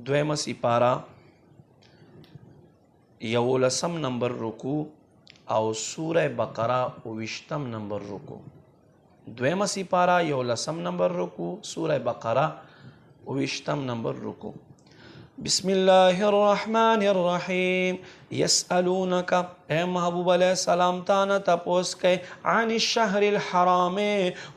دویمه سپاره 11 نمبر رکوع او سوره بقره 20 نمبر رکوع. دویمه سپاره 11 نمبر رکوع، سوره بقره 20 نمبر رکوع. بسم الله الرحمن الرحیم. یسألونک، اے محبوب علیہ السلام تانا تپوس کئی عن الشهر الحرام،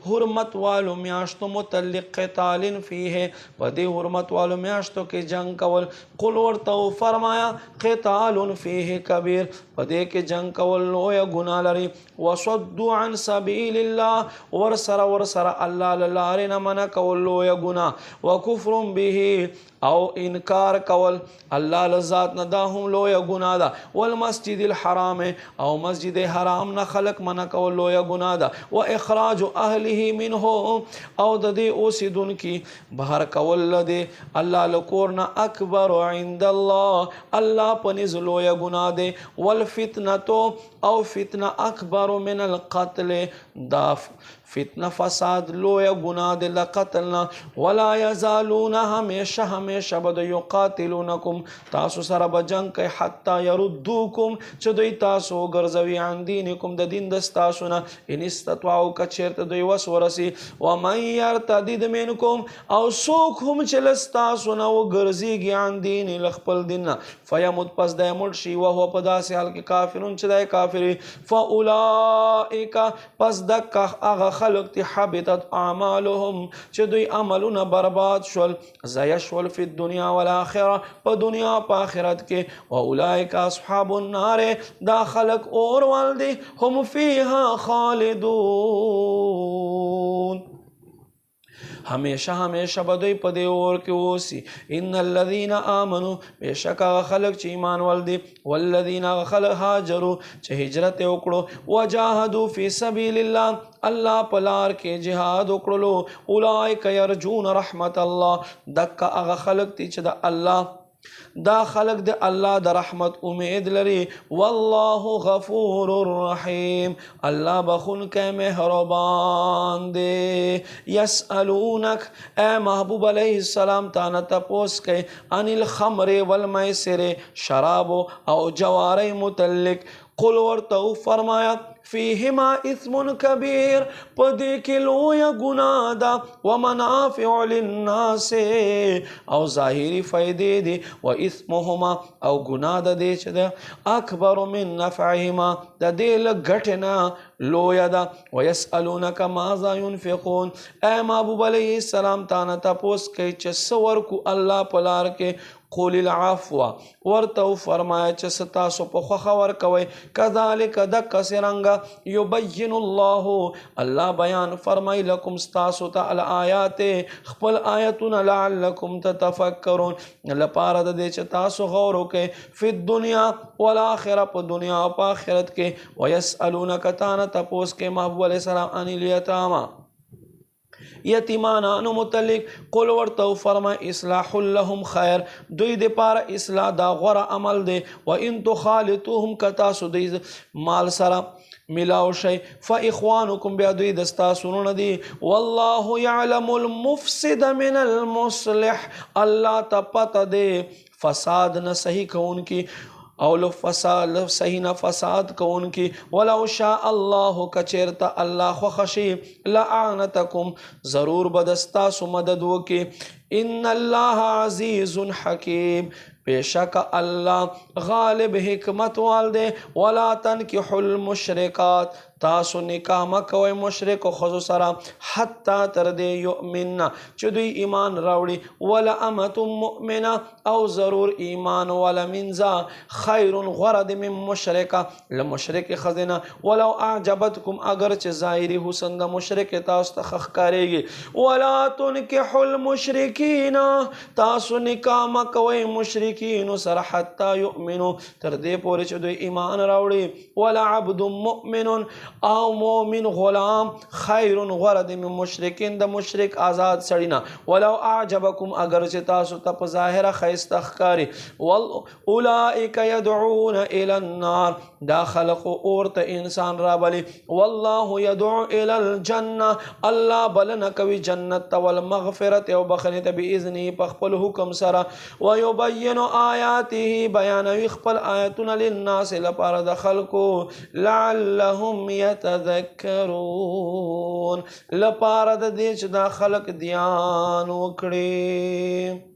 حرمت والو میاشتو متعلق قتال فیہ، پدی حرمت والو میاشتو کی جنگ کول. قل ورتو فرمایا قتال فیہ کبیر، پدی کی جنگ کول لویا گناہ لری. وصدو عن سبیل اللہ، ورسر اللہ للارین من کول لویا گناہ. وکفر به، او انکار کول اللہ لذات نداهم لویا گناہ دا. والمسجد الحرام، او مسجد حرام نہ خلق منع کول لویا گناہ دا. و اخراج اہلہ منہ، او ددی اوسیدن کی بہر کول لدے اللہ لکورنا اکبر عند اللہ، اللہ پنز لویا گناہ دے. والفتنتو، او فتنہ اکبر من القتل، دا فتنہ فساد لویا گناہ دے لقتلنا. ولا یزالون، ہمیشہ بد یقاتلونکم، تاسو سر بجنگ کئی حتی یردوکم، چدوی تاسو گرزوی عن دینکم، دا دین دستاسونا. ان استطواعو کچرت دوی وس ورسی. ومن یرتدد منکم، او سوک ہم چلستاسونا و گرزیگی عن دینی لخپل دیننا. فیمت، پس دے مرشی، وہو پدا سے حال کے کافرون چدائے کافری. فاولائک، پس دکا اغا خلق تی حبتت اعمالهم، چدوی عملون برباد شول، زی شول فی الدنیا والآخرہ، پا دنیا پا آخرت کے. واولائک اصحاب النار، دا خلق اور والدی، ہم فیہا خالدون، ہمیشہ بدوی پدے اور کے اوسی. ان الذین آمنوا، بے شک آغا خلق چی ایمان والدی. والذین آغا خلق ہاجروا، چی ہجرت اکڑو. وجاہدوا فی سبیل اللہ، اللہ پلار کے جہاد اکڑلو. اولئک یرجون رحمت اللہ، دکا آغا خلق تی چی دا اللہ، دا خلق دے اللہ دا رحمت امید لری. واللہ غفور الرحیم، اللہ بخون کے مہربان دے. یسألونک، اے محبوب علیہ السلام تانا تپوس کے عن الخمر والمیسر، شراب او جواری متعلق. قل ورتو فرمایا فیہما اثم کبیر، پدے کے لویا گناہ دا. ومنافع للناس، او ظاہری فائدے دے. و اثمہما، او گناہ دا دے چدا اکبر من نفعہما، دا دے لگٹنا لویا دا. ویسألونک ماذا ينفقون، اے محبوب علیہ السلام تانا تپوس کے چسور کو اللہ پلار کے. قول العفو، ورتو فرمایا چستاسو پخوخور کوئی. کذالک، دک سرنگا. یبین اللہ، اللہ بیان فرمائی لکم ستاسو تا الآیات، خپل آیتون. لعلکم تتفکرون، لپارد دے چتاسو غورو کے. فی الدنیا والآخرہ، پا دنیا پا آخرت کے. ویسألونک تانا تپوس کے محبوب علیہ السلام عن الیتاما، یتیمانانو متعلق. قل ورتو فرما اصلاح لهم خیر، دوی دے پارا اصلاح دا غور عمل دے. و ان تخالطوهم، کتاسو دی مال سرا ملاو شئی. فاخوانکم، بیا دوی دستا سنون دی. واللہ یعلم المفسد من المصلح، اللہ تا پتا دے فساد نہ صحیح کون کی، او لو فساد صحیح نہ فساد کون کی. ولو شاء اللہ، کچیرتا اللہ خوخشی. لعنتکم، ضرور بدستا سو مدد وکی. ان اللہ عزیز حکیم، بے شک اللہ غالب حکمت والدے. ولا تنکحوا المشرکات، تاسو نکاح مکوئی مشرک و خضو سرا. حتی تردے یؤمننا، چدوی ایمان راوڑی. ولا امت مؤمنہ، او ضرور ایمان والا منزا. خیر غرد من مشرکہ، لمشرک خزنہ. ولو اعجبتکم، اگرچہ ظاہری حسن دا مشرک تاسو تخخ کرے گی. ولا تنکحوا المشرکین، تاسو نکاح مکوئی مشرکین سر. حتی یؤمنو، تردے پوری چدوی ایمان راوڑی. ولا عبد مؤمن، او مؤمن غلام خیر غرد من مشرکین د مشرک آزاد سړینا ولو اعجبکم اگر چې تاسو ته په ظاهره خیسته ښکاري اولئک يدعون الى النار دا خلق اور ته انسان را بلی والله يدعو الى الجنه الله بلنه کوي جنت والمغفرت او بخنه باذنه په خپل حکم سره ويبين آیاته بیانوي خپل آیاتونه للناس لپاره د خلکو لعلهم يتذكرون لپاره د دې چې دا خلق دیان وکړي